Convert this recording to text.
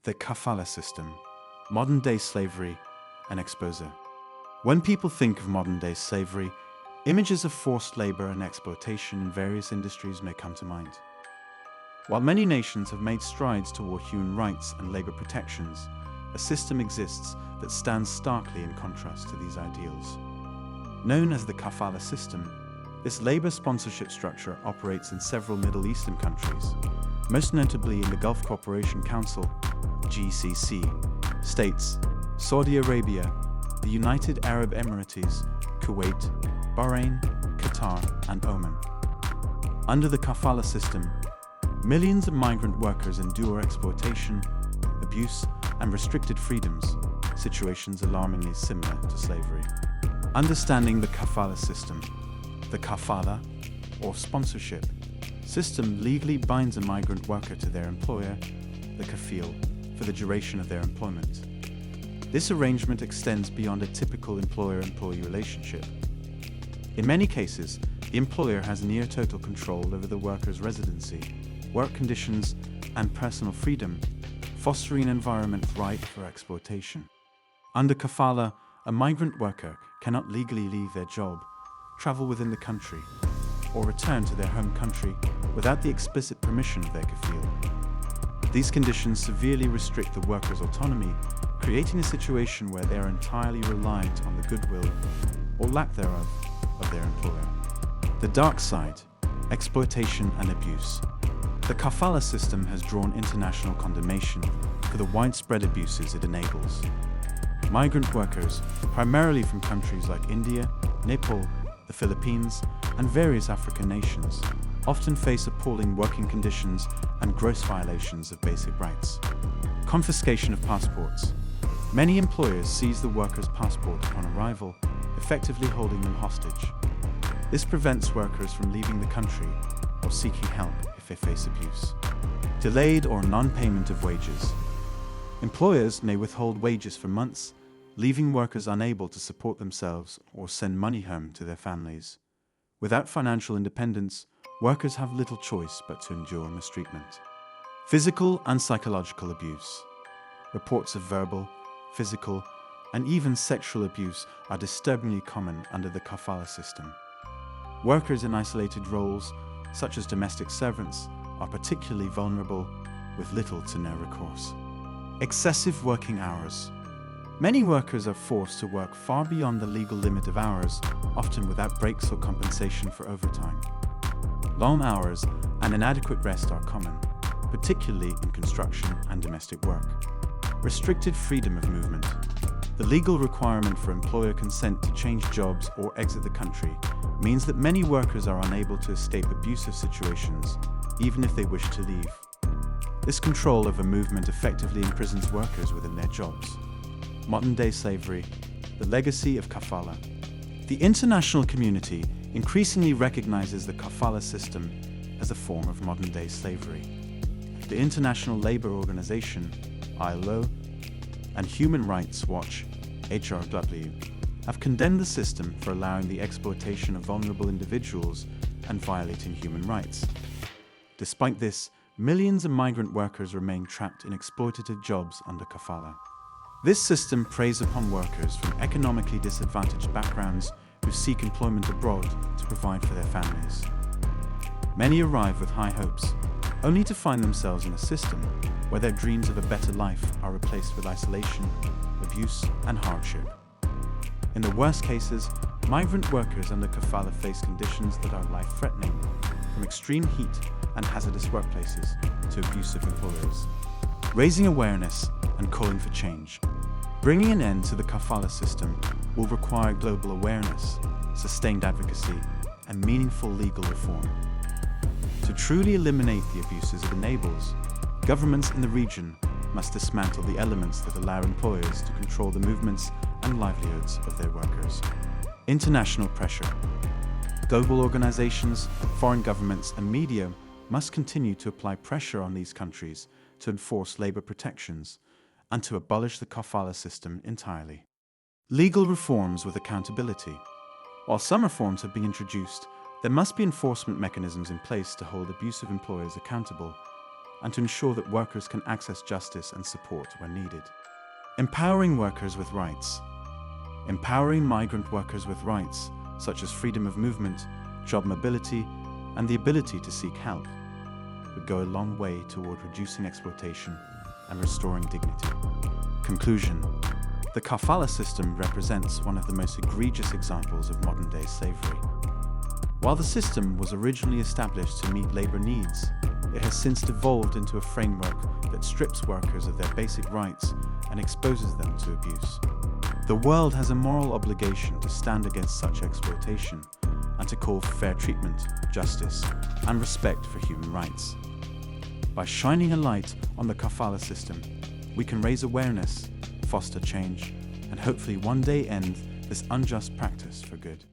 The Kafala system, modern-day slavery, and exposure. When people think of modern-day slavery, images of forced labor and exploitation in various industries may come to mind. While many nations have made strides toward human rights and labor protections, a system exists that stands starkly in contrast to these ideals. Known as the Kafala system, this labor sponsorship structure operates in several Middle Eastern countries, most notably in the Gulf Cooperation Council, GCC, states Saudi Arabia, the United Arab Emirates, Kuwait, Bahrain, Qatar, and Oman. Under the Kafala system, millions of migrant workers endure exploitation, abuse, and restricted freedoms, situations alarmingly similar to slavery. Understanding the Kafala system. The Kafala, or sponsorship, system legally binds a migrant worker to their employer, the kafil, for the duration of their employment. This arrangement extends beyond a typical employer-employee relationship. In many cases, the employer has near total control over the worker's residency, work conditions, and personal freedom, fostering an environment ripe for exploitation. Under Kafala, a migrant worker cannot legally leave their job, travel within the country, or return to their home country without the explicit permission of their kafil. These conditions severely restrict the worker's autonomy, creating a situation where they are entirely reliant on the goodwill, or lack thereof, of their employer. The dark side, exploitation and abuse. The Kafala system has drawn international condemnation for the widespread abuses it enables. Migrant workers, primarily from countries like India, Nepal, the Philippines, and various African nations, often face appalling working conditions and gross violations of basic rights. Confiscation of passports. Many employers seize the worker's passport upon arrival, effectively holding them hostage. This prevents workers from leaving the country or seeking help if they face abuse. Delayed or non-payment of wages. Employers may withhold wages for months, leaving workers unable to support themselves or send money home to their families. Without financial independence, workers have little choice but to endure mistreatment. Physical and psychological abuse. Reports of verbal, physical, and even sexual abuse are disturbingly common under the Kafala system. Workers in isolated roles, such as domestic servants, are particularly vulnerable, with little to no recourse. Excessive working hours. Many workers are forced to work far beyond the legal limit of hours, often without breaks or compensation for overtime. Long hours and inadequate rest are common, particularly in construction and domestic work. Restricted freedom of movement. The legal requirement for employer consent to change jobs or exit the country means that many workers are unable to escape abusive situations, even if they wish to leave. This control over movement effectively imprisons workers within their jobs. Modern-day slavery, the legacy of Kafala. The international community increasingly recognizes the Kafala system as a form of modern-day slavery. The International Labour Organization, ILO, and Human Rights Watch, HRW, have condemned the system for allowing the exploitation of vulnerable individuals and violating human rights. Despite this, millions of migrant workers remain trapped in exploitative jobs under Kafala. This system preys upon workers from economically disadvantaged backgrounds who seek employment abroad to provide for their families. Many arrive with high hopes, only to find themselves in a system where their dreams of a better life are replaced with isolation, abuse, and hardship. In the worst cases, migrant workers under Kafala face conditions that are life-threatening, from extreme heat and hazardous workplaces to abusive employers. Raising awareness and calling for change. Bringing an end to the Kafala system will require global awareness, sustained advocacy, and meaningful legal reform. To truly eliminate the abuses it enables, governments in the region must dismantle the elements that allow employers to control the movements and livelihoods of their workers. International pressure. Global organizations, foreign governments, and media must continue to apply pressure on these countries to enforce labor protections and to abolish the Kafala system entirely. Legal reforms with accountability. While some reforms have been introduced, there must be enforcement mechanisms in place to hold abusive employers accountable. and to ensure that workers can access justice and support when needed. Empowering workers with rights. Empowering migrant workers with rights, such as freedom of movement, job mobility, and the ability to seek help, would go a long way toward reducing exploitation and restoring dignity. Conclusion. The Kafala system represents one of the most egregious examples of modern-day slavery. While the system was originally established to meet labor needs, it has since devolved into a framework that strips workers of their basic rights and exposes them to abuse. The world has a moral obligation to stand against such exploitation and to call for fair treatment, justice, and respect for human rights. By shining a light on the Kafala system, we can raise awareness, foster change, and hopefully one day end this unjust practice for good.